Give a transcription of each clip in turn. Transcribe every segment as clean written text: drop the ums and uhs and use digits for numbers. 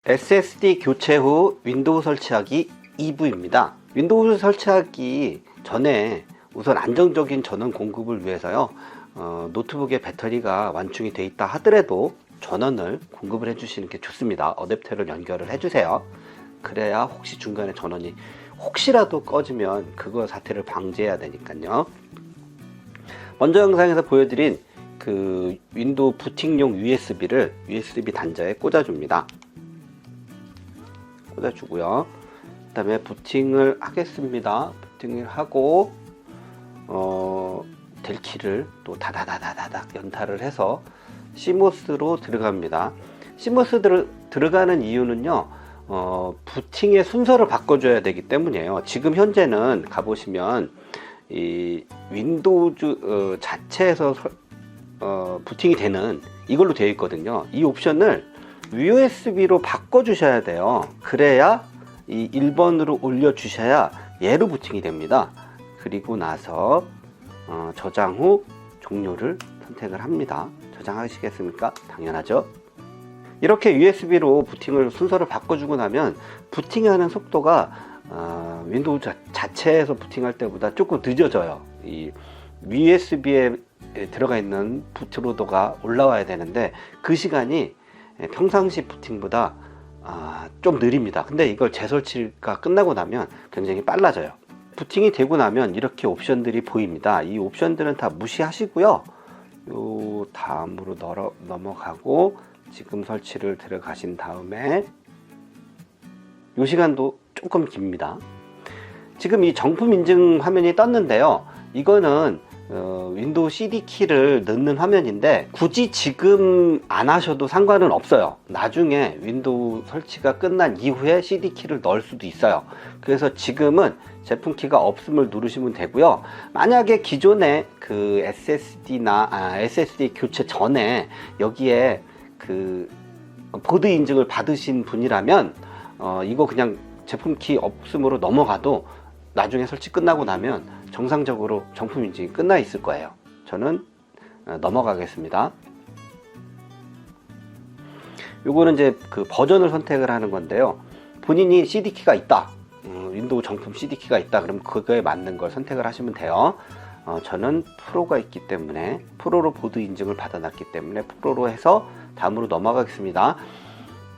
SSD 교체 후 윈도우 설치하기 2부입니다. 윈도우 설치하기 전에 우선 안정적인 전원 공급을 위해서요, 노트북의 배터리가 완충이 되어 있다 하더라도 전원을 공급을 해주시는 게 좋습니다. 어댑터를 연결을 해주세요. 그래야 혹시 중간에 전원이 혹시라도 꺼지면 그거 사태를 방지해야 되니까요. 먼저 영상에서 보여드린 그 윈도우 부팅용 USB를 USB 단자에 꽂아줍니다. 꽂아주고요. 그 다음에 부팅을 하겠습니다. 부팅을 하고 델키를 또 다다다다닥 연타를 해서 CMOS로 들어갑니다. CMOS 들어가는 이유는요, 부팅의 순서를 바꿔줘야 되기 때문이에요. 지금 현재는 가보시면 이 윈도우 자체에서 부팅이 되는 이걸로 되어 있거든요. 이 옵션을 USB로 바꿔 주셔야 돼요. 그래야 이 1번으로 올려 주셔야 얘로 부팅이 됩니다. 그리고 나서 저장 후 종료를 선택을 합니다. 저장하시겠습니까? 당연하죠. 이렇게 USB로 부팅을 순서를 바꿔주고 나면 부팅하는 속도가 윈도우 자체에서 부팅할 때보다 조금 늦어져요. 이 USB에 들어가 있는 부트로더가 올라와야 되는데 그 시간이 평상시 부팅보다 좀 느립니다. 근데 이걸 재설치가 끝나고 나면 굉장히 빨라져요. 부팅이 되고 나면 이렇게 옵션들이 보입니다. 이 옵션들은 다 무시하시고요. 요 다음으로 넘어가고 지금 설치를 들어가신 다음에 요 시간도 조금 깁니다. 지금 이 정품 인증 화면이 떴는데요. 이거는 윈도우 CD 키를 넣는 화면인데 굳이 지금 안 하셔도 상관은 없어요. 나중에 윈도우 설치가 끝난 이후에 CD 키를 넣을 수도 있어요. 그래서 지금은 제품 키가 없음을 누르시면 되고요. 만약에 기존에 그 SSD 교체 전에 여기에 그 보드 인증을 받으신 분이라면 이거 그냥 제품 키 없음으로 넘어가도 나중에 설치 끝나고 나면 정상적으로 정품 인증이 끝나 있을 거예요. 저는 넘어가겠습니다. 요거는 이제 그 버전을 선택을 하는 건데요. 본인이 CD키가 있다, 윈도우 정품 CD키가 있다, 그러면 그거에 맞는 걸 선택을 하시면 돼요. 저는 프로가 있기 때문에 프로로 보드 인증을 받아놨기 때문에 프로로 해서 다음으로 넘어가겠습니다.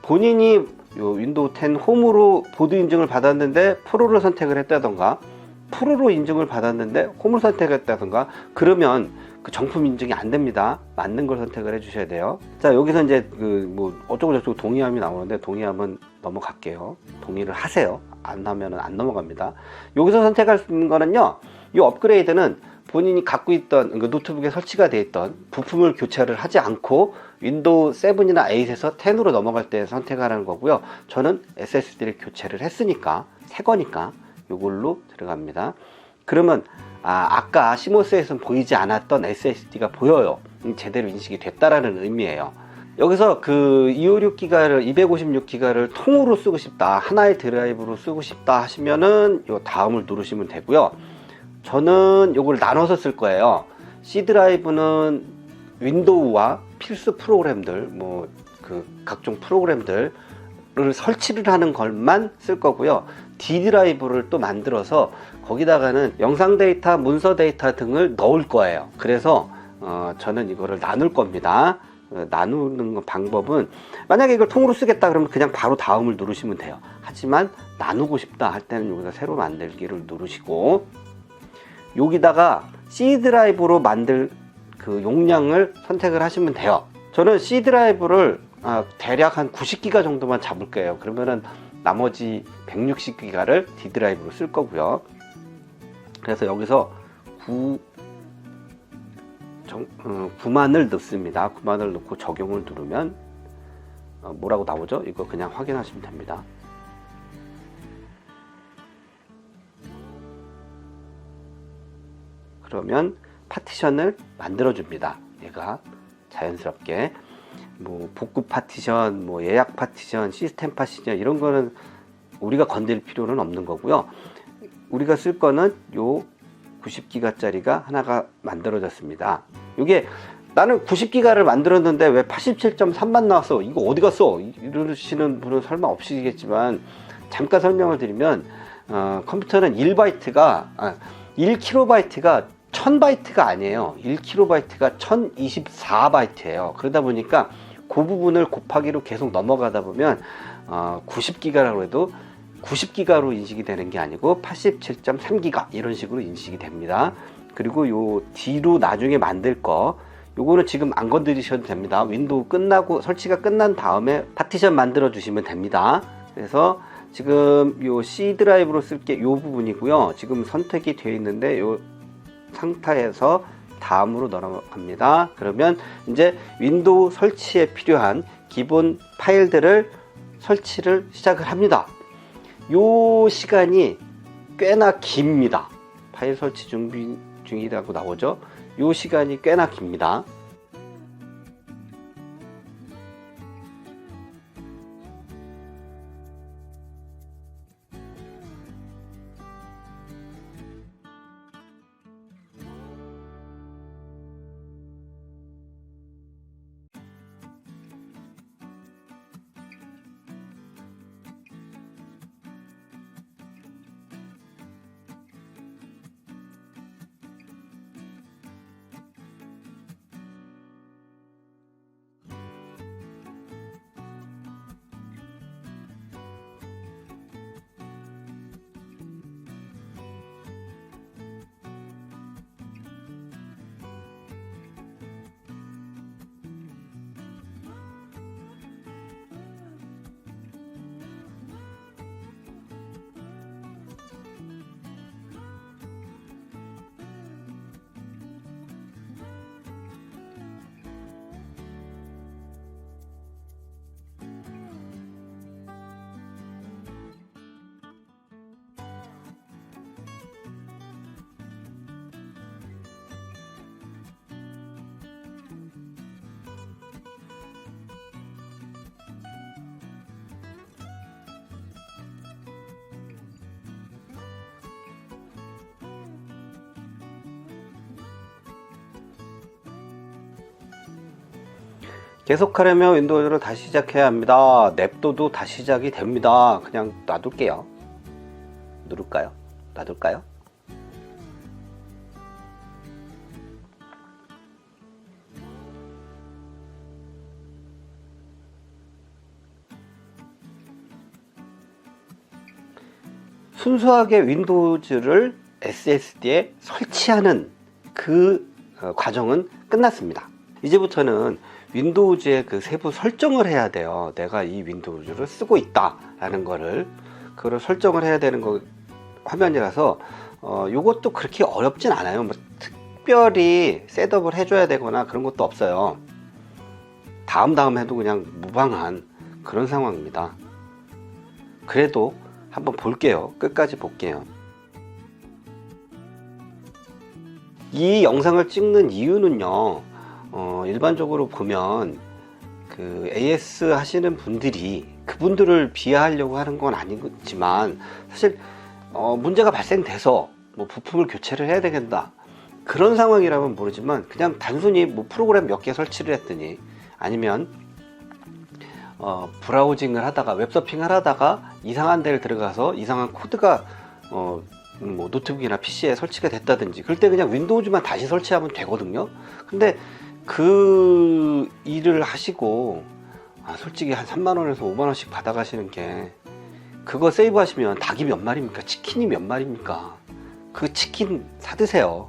본인이 요 윈도우 10 홈으로 보드 인증을 받았는데 프로를 선택을 했다던가, 프로로 인증을 받았는데 홈을 선택했다던가, 그러면 그 정품 인증이 안 됩니다. 맞는 걸 선택을 해 주셔야 돼요. 자, 여기서 이제 그 뭐 어쩌고 저쩌고 동의함이 나오는데 동의함은 넘어갈게요. 동의를 하세요. 안 하면은 안 넘어갑니다. 여기서 선택할 수 있는 거는요, 이 업그레이드는 본인이 갖고 있던 그 노트북에 설치가 되어 있던 부품을 교체를 하지 않고 윈도우 7이나 8에서 10으로 넘어갈 때 선택하라는 거고요. 저는 SSD를 교체를 했으니까 새 거니까 이걸로 들어갑니다. 그러면 아까 CMOS에서는 보이지 않았던 SSD가 보여요. 제대로 인식이 됐다라는 의미예요. 여기서 그 256기가를 256기가를 통으로 쓰고 싶다, 하나의 드라이브로 쓰고 싶다 하시면은 요 다음을 누르시면 되고요. 저는 요걸 나눠서 쓸 거예요. C 드라이브는 윈도우와 필수 프로그램들, 뭐 그 각종 프로그램들을 설치를 하는 것만 쓸 거고요. D 드라이브를 또 만들어서 거기다가는 영상 데이터, 문서 데이터 등을 넣을 거예요. 그래서 저는 이거를 나눌 겁니다. 나누는 방법은, 만약에 이걸 통으로 쓰겠다 그러면 그냥 바로 다음을 누르시면 돼요. 하지만 나누고 싶다 할 때는 여기서 새로 만들기를 누르시고, 여기다가 C 드라이브로 만들 그 용량을 선택을 하시면 돼요. 저는 C 드라이브를 대략 한 90기가 정도만 잡을 거예요. 그러면은 나머지 160기가를 D 드라이브로 쓸 거고요. 그래서 여기서 9만을 넣습니다. 9만을 넣고 적용을 누르면 뭐라고 나오죠? 이거 그냥 확인하시면 됩니다. 그러면 파티션을 만들어 줍니다. 얘가 자연스럽게 뭐 복구 파티션, 뭐 예약 파티션, 시스템 파티션, 이런 거는 우리가 건드릴 필요는 없는 거고요. 우리가 쓸 거는 요 90기가짜리가 하나가 만들어졌습니다. 이게 나는 90기가를 만들었는데 왜 87.3만 나왔어? 이거 어디 갔어? 이러시는 분은 설마 없으시겠지만, 잠깐 설명을 드리면 컴퓨터는 1바이트가 1kb가 1000바이트가 아니에요. 1kb가 1024바이트예요. 그러다 보니까 그 부분을 곱하기로 계속 넘어가다 보면 90기가라고 해도 90기가로 인식이 되는 게 아니고 87.3기가 이런 식으로 인식이 됩니다. 그리고 요 뒤로 나중에 만들 거, 요거는 지금 안 건드리셔도 됩니다. 윈도우 끝나고 설치가 끝난 다음에 파티션 만들어 주시면 됩니다. 그래서 지금 요 C 드라이브로 쓸게 요 부분이고요. 지금 선택이 되어 있는데 요 상태에서 다음으로 넘어갑니다. 그러면 이제 윈도우 설치에 필요한 기본 파일들을 설치를 시작을 합니다. 요 시간이 꽤나 깁니다. 파일 설치 준비 중이라고 나오죠. 요 시간이 꽤나 깁니다. 계속하려면 윈도우를 다시 시작해야 합니다. 냅둬도 다시 시작이 됩니다. 그냥 놔둘게요. 누를까요? 놔둘까요? 순수하게 윈도우즈를 SSD에 설치하는 그 과정은 끝났습니다. 이제부터는 윈도우즈의 그 세부 설정을 해야 돼요. 내가 이 윈도우즈를 쓰고 있다 라는 거를, 그걸 설정을 해야 되는 거 화면이라서 요것도 그렇게 어렵진 않아요. 뭐 특별히 셋업을 해줘야 되거나 그런 것도 없어요. 다음 해도 그냥 무방한 그런 상황입니다. 그래도 한번 볼게요. 끝까지 볼게요. 이 영상을 찍는 이유는요, 일반적으로 보면 그 AS 하시는 분들이 그분들을 비하하려고 하는 건 아니지만, 사실 문제가 발생돼서 뭐 부품을 교체를 해야 되겠다 그런 상황이라면 모르지만, 그냥 단순히 뭐 프로그램 몇 개 설치를 했더니, 아니면 브라우징을 하다가 웹서핑을 하다가 이상한 데를 들어가서 이상한 코드가 뭐 노트북이나 PC에 설치가 됐다든지, 그럴 때 그냥 윈도우즈만 다시 설치하면 되거든요. 근데 그 일을 하시고 솔직히 한 3만원에서 5만원씩 받아가시는 게, 그거 세이브 하시면 닭이 몇 마리입니까? 치킨이 몇 마리입니까? 그 치킨 사드세요.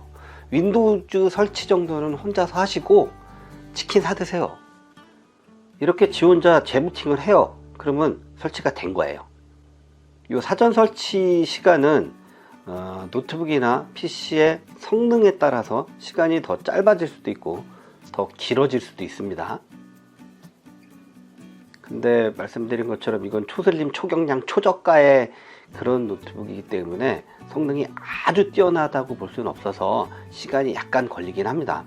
윈도우즈 설치 정도는 혼자서 하시고 치킨 사드세요. 이렇게 지 혼자 재부팅을 해요. 그러면 설치가 된 거예요. 이 사전 설치 시간은 노트북이나 PC의 성능에 따라서 시간이 더 짧아질 수도 있고 더 길어질 수도 있습니다. 근데 말씀드린 것처럼 이건 초슬림, 초경량, 초저가의 그런 노트북이기 때문에 성능이 아주 뛰어나다고 볼 수는 없어서 시간이 약간 걸리긴 합니다.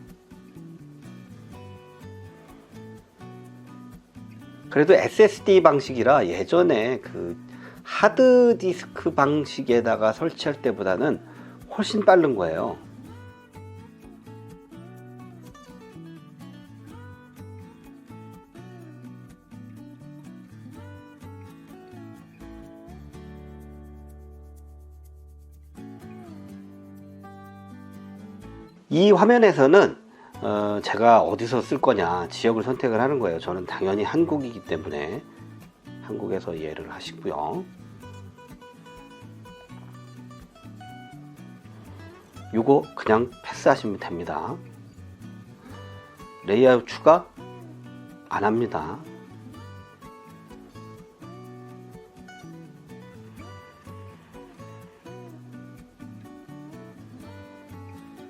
그래도 SSD 방식이라 예전에 그 하드디스크 방식에다가 설치할 때보다는 훨씬 빠른 거예요. 이 화면에서는 제가 어디서 쓸 거냐 지역을 선택을 하는 거예요. 저는 당연히 한국이기 때문에 한국에서 예를 하시고요. 요거 그냥 패스하시면 됩니다. 레이아웃 추가 안 합니다.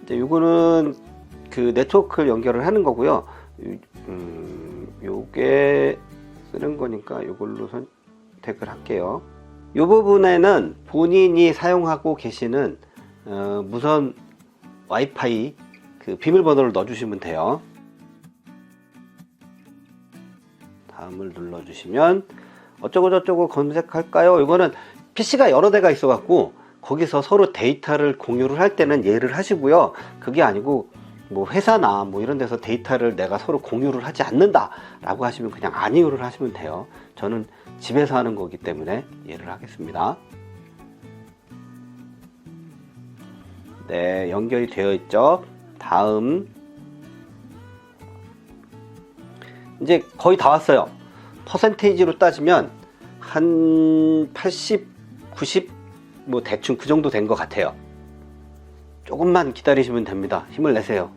이제 요거는 그 네트워크를 연결을 하는 거고요. 요게 쓰는 거니까 요걸로 선택을 할게요. 요 부분에는 본인이 사용하고 계시는 무선 와이파이 그 비밀번호를 넣어주시면 돼요. 다음을 눌러주시면 어쩌고 저쩌고 검색할까요? 이거는 PC가 여러 대가 있어 갖고 거기서 서로 데이터를 공유를 할 때는 예를 하시고요. 그게 아니고 뭐 회사나 뭐 이런 데서 데이터를 내가 서로 공유를 하지 않는다 라고 하시면 그냥 아니요를 하시면 돼요. 저는 집에서 하는 거기 때문에 예를 하겠습니다. 네, 연결이 되어 있죠. 다음 이제 거의 다 왔어요. 퍼센테이지로 따지면 한 80, 90 뭐 대충 그 정도 된 것 같아요. 조금만 기다리시면 됩니다. 힘을 내세요.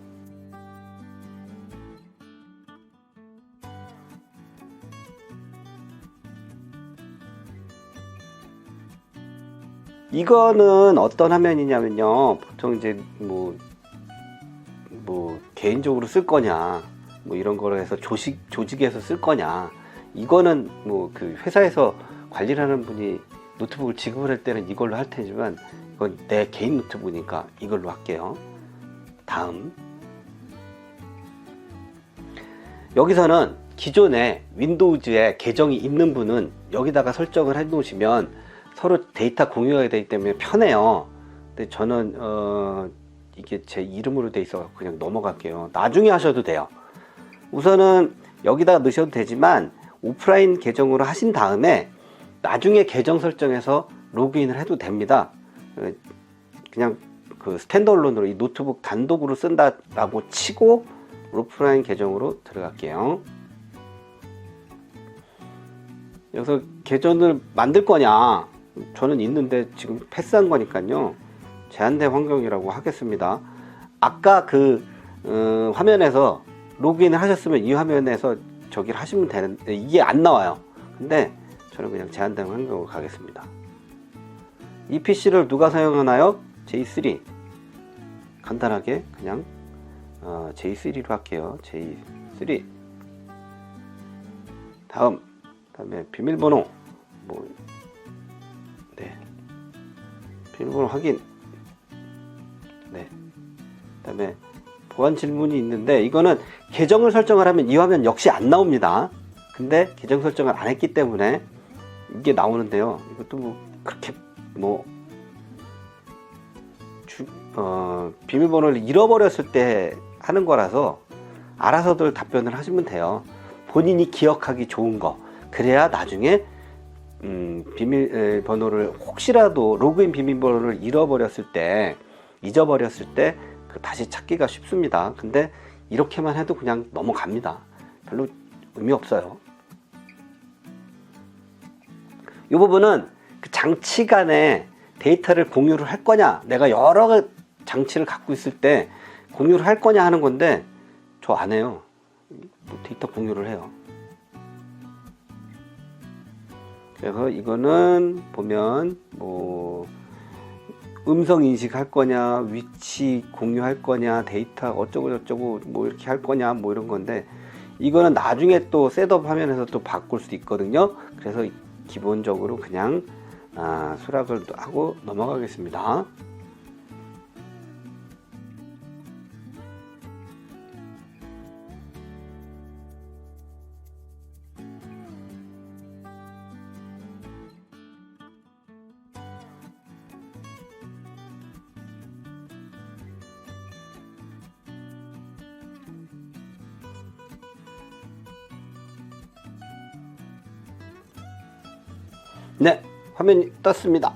이거는 어떤 화면이냐면요. 보통 이제 뭐 개인적으로 쓸 거냐, 뭐 이런 거로 해서 조직에서 쓸 거냐. 이거는 뭐 그 회사에서 관리를 하는 분이 노트북을 지급을 할 때는 이걸로 할 테지만 이건 내 개인 노트북이니까 이걸로 할게요. 다음 여기서는 기존에 윈도우즈에 계정이 있는 분은 여기다가 설정을 해 놓으시면 서로 데이터 공유가 되기 때문에 편해요. 근데 저는 이게 제 이름으로 돼 있어 그냥 넘어갈게요. 나중에 하셔도 돼요. 우선은 여기다가 넣으셔도 되지만 오프라인 계정으로 하신 다음에 나중에 계정 설정해서 로그인을 해도 됩니다. 그냥 그 스탠드얼론으로 이 노트북 단독으로 쓴다라고 치고 오프라인 계정으로 들어갈게요. 여기서 계정을 만들 거냐, 저는 있는데 지금 패스한 거니까요 제한된 환경이라고 하겠습니다. 아까 그 화면에서 로그인을 하셨으면 이 화면에서 저기를 하시면 되는데 이게 안 나와요. 근데 저는 그냥 제한된 환경으로 가겠습니다. 이 PC를 누가 사용하나요? J3. 간단하게 그냥 J3로 할게요. J3. 다음에 비밀번호 네, 비밀번호 확인. 네. 그다음에 보안 질문이 있는데 이거는 계정을 설정을 하면 이 화면 역시 안 나옵니다. 근데 계정 설정을 안 했기 때문에 이게 나오는데요. 이것도 뭐 그렇게 뭐 비밀번호를 잃어버렸을 때 하는 거라서 알아서들 답변을 하시면 돼요. 본인이 기억하기 좋은 거. 그래야 나중에 비밀번호를 혹시라도 로그인 비밀번호를 잊어버렸을 때 그 다시 찾기가 쉽습니다. 근데 이렇게만 해도 그냥 넘어갑니다. 별로 의미 없어요. 이 부분은 그 장치 간에 데이터를 공유를 할 거냐, 내가 여러 장치를 갖고 있을 때 공유를 할 거냐 하는 건데 저 안 해요. 데이터 공유를 해요. 그래서 이거는 보면 뭐 음성 인식할 거냐, 위치 공유할 거냐, 데이터 어쩌고 저쩌고 뭐 이렇게 할 거냐 뭐 이런 건데 이거는 나중에 또 셋업 화면에서 또 바꿀 수 있거든요. 그래서 기본적으로 그냥 수락을 하고 넘어가겠습니다. 네, 화면이 떴습니다.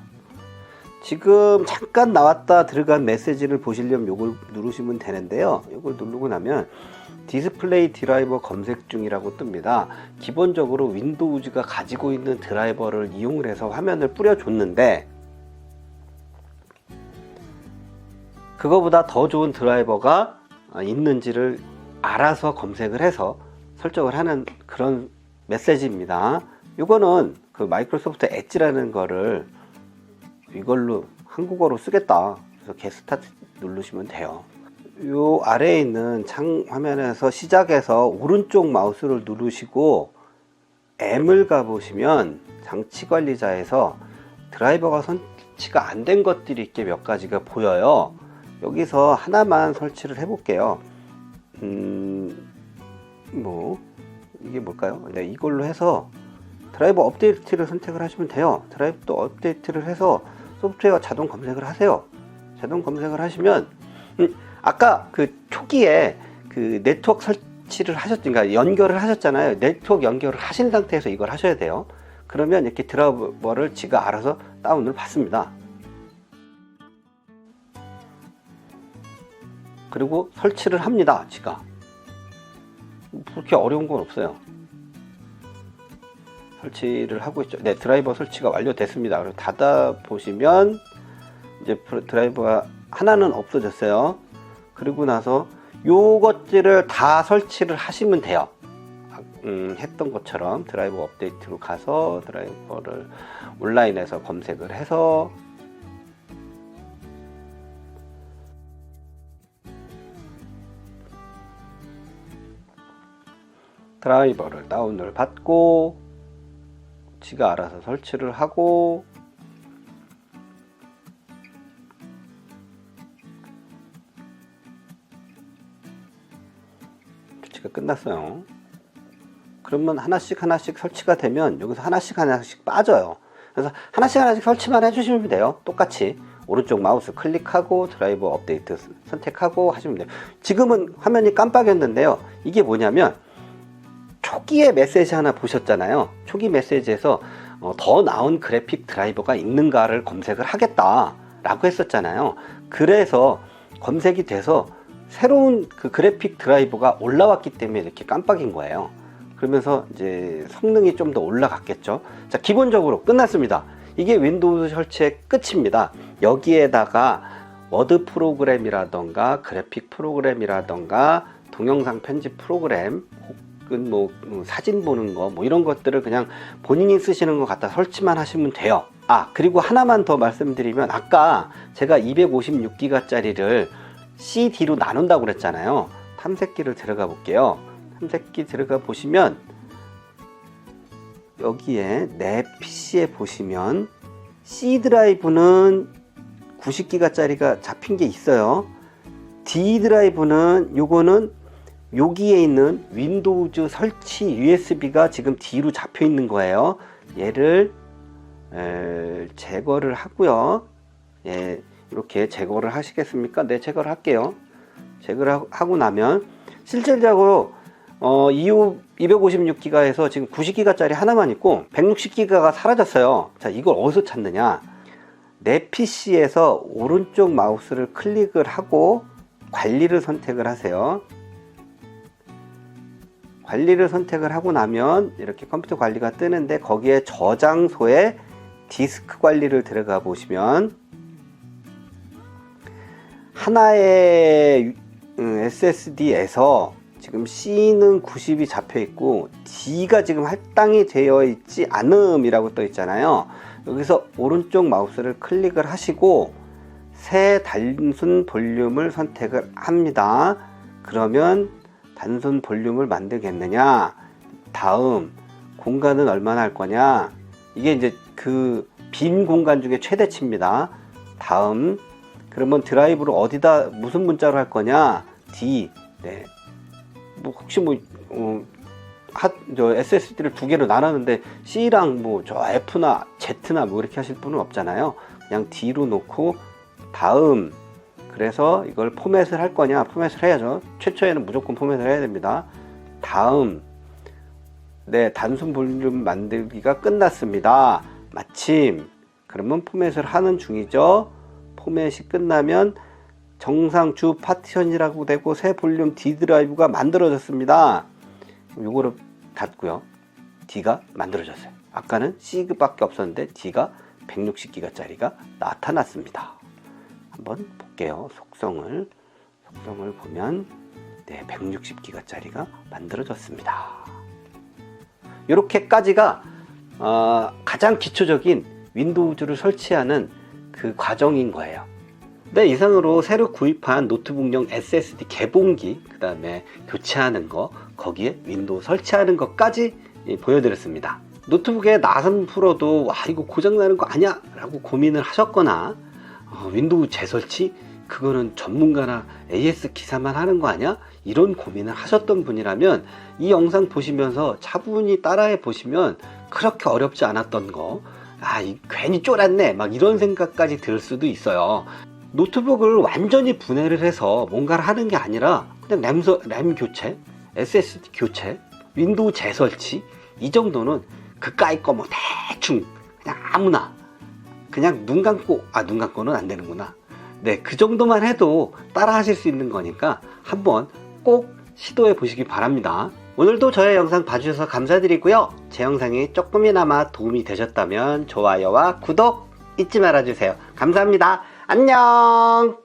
지금 잠깐 나왔다 들어간 메시지를 보시려면 이걸 누르시면 되는데요. 이걸 누르고 나면 디스플레이 드라이버 검색 중이라고 뜹니다. 기본적으로 윈도우즈가 가지고 있는 드라이버를 이용을 해서 화면을 뿌려줬는데 그거보다 더 좋은 드라이버가 있는지를 알아서 검색을 해서 설정을 하는 그런 메시지입니다. 이거는 그 마이크로소프트 엣지라는 거를 이걸로 한국어로 쓰겠다. 그래서 get start 누르시면 돼요. 요 아래에 있는 창 화면에서 시작해서 오른쪽 마우스를 누르시고 M을 가보시면 장치 관리자에서 드라이버가 설치가 안 된 것들이 이렇게 몇 가지가 보여요. 여기서 하나만 설치를 해 볼게요. 뭐 이게 뭘까요? 네, 이걸로 해서 드라이버 업데이트를 선택을 하시면 돼요. 드라이버 업데이트를 해서 소프트웨어 자동 검색을 하세요. 자동 검색을 하시면 아까 그 초기에 그 네트워크 설치를 하셨던가 연결을 하셨잖아요. 네트워크 연결을 하신 상태에서 이걸 하셔야 돼요. 그러면 이렇게 드라이버를 지가 알아서 다운을 받습니다. 그리고 설치를 합니다. 지가 그렇게 어려운 건 없어요. 설치를 하고 있죠. 네, 드라이버 설치가 완료됐습니다. 그리고 닫아 보시면 이제 드라이버가 하나는 없어졌어요. 그리고 나서 요것들을 다 설치를 하시면 돼요. 했던 것처럼 드라이버 업데이트로 가서 드라이버를 온라인에서 검색을 해서 드라이버를 다운을 받고 지가 알아서 설치를 하고 설치가 끝났어요. 그러면 하나씩 설치가 되면 여기서 하나씩 빠져요. 그래서 하나씩 설치만 해주시면 돼요. 똑같이 오른쪽 마우스 클릭하고 드라이버 업데이트 선택하고 하시면 돼요. 지금은 화면이 깜빡였는데요. 이게 뭐냐면 초기에 메시지 하나 보셨잖아요. 초기 메시지에서 더 나은 그래픽 드라이버가 있는가를 검색을 하겠다 라고 했었잖아요. 그래서 검색이 돼서 새로운 그 그래픽 드라이버가 올라왔기 때문에 이렇게 깜빡인 거예요. 그러면서 이제 성능이 좀 더 올라갔겠죠. 자, 기본적으로 끝났습니다. 이게 윈도우 설치의 끝입니다. 여기에다가 워드 프로그램이라던가 그래픽 프로그램이라던가 동영상 편집 프로그램 혹은 뭐 사진 보는 거 뭐 이런 것들을 그냥 본인이 쓰시는 것 갖다 설치만 하시면 돼요. 그리고 하나만 더 말씀드리면 아까 제가 256기가 짜리를 CD로 나눈다고 그랬잖아요. 탐색기를 들어가 볼게요. 탐색기 들어가 보시면 여기에 내 PC에 보시면 C 드라이브는 90기가 짜리가 잡힌 게 있어요. D 드라이브는 요거는 여기에 있는 윈도우즈 설치 USB가 지금 D로 잡혀 있는 거예요. 얘를 제거를 하고요. 예, 이렇게 제거를 하시겠습니까? 네, 제거를 할게요. 제거를 하고 나면 실질적으로 256기가에서 지금 90기가 짜리 하나만 있고 160기가가 사라졌어요. 자, 이걸 어디서 찾느냐? 내 PC에서 오른쪽 마우스를 클릭을 하고 관리를 선택을 하세요. 관리를 선택을 하고 나면 이렇게 컴퓨터 관리가 뜨는데 거기에 저장소에 디스크 관리를 들어가 보시면 하나의 SSD에서 지금 C는 90이 잡혀 있고 D가 지금 할당이 되어 있지 않음이라고 떠 있잖아요. 여기서 오른쪽 마우스를 클릭을 하시고 새 단순 볼륨을 선택을 합니다. 그러면 단순 볼륨을 만들겠느냐, 다음 공간은 얼마나 할 거냐, 이게 이제 그 빈 공간 중에 최대치입니다. 다음 그러면 드라이브를 어디다 무슨 문자로 할 거냐, D. 네. 뭐 혹시 저 SSD를 두 개로 나눴는데 C랑 뭐 저 F나 Z나 뭐 이렇게 하실 분은 없잖아요. 그냥 D로 놓고 다음. 그래서 이걸 포맷을 할 거냐, 포맷을 해야죠. 최초에는 무조건 포맷을 해야 됩니다. 다음. 네, 단순 볼륨 만들기가 끝났습니다. 마침 그러면 포맷을 하는 중이죠. 포맷이 끝나면 정상 주 파티션이라고 되고 새 볼륨 D 드라이브가 만들어졌습니다. 요거를 닫고요. D가 만들어졌어요. 아까는 C밖에 없었는데 D가 160기가짜리가 나타났습니다. 한번 볼게요. 속성을 보면 네, 160기가짜리가 만들어졌습니다. 이렇게까지가 가장 기초적인 윈도우즈를 설치하는 그 과정인 거예요. 네, 이상으로 새로 구입한 노트북용 SSD 개봉기, 그 다음에 교체하는 거, 거기에 윈도우 설치하는 것까지 보여드렸습니다. 노트북에 나선 프로도 와 이거 고장나는 거 아니야? 라고 고민을 하셨거나 윈도우 재설치? 그거는 전문가나 AS 기사만 하는 거 아니야? 이런 고민을 하셨던 분이라면 이 영상 보시면서 차분히 따라해 보시면 그렇게 어렵지 않았던 거, 괜히 쫄았네 막 이런 생각까지 들 수도 있어요. 노트북을 완전히 분해를 해서 뭔가를 하는 게 아니라 그냥 램 교체, SSD 교체, 윈도우 재설치, 이 정도는 그까이 거 뭐 대충 그냥 아무나 그냥 눈 감고는 안 되는구나. 네, 그 정도만 해도 따라 하실 수 있는 거니까 한번 꼭 시도해 보시기 바랍니다. 오늘도 저의 영상 봐주셔서 감사드리고요. 제 영상이 조금이나마 도움이 되셨다면 좋아요와 구독 잊지 말아주세요. 감사합니다. 안녕.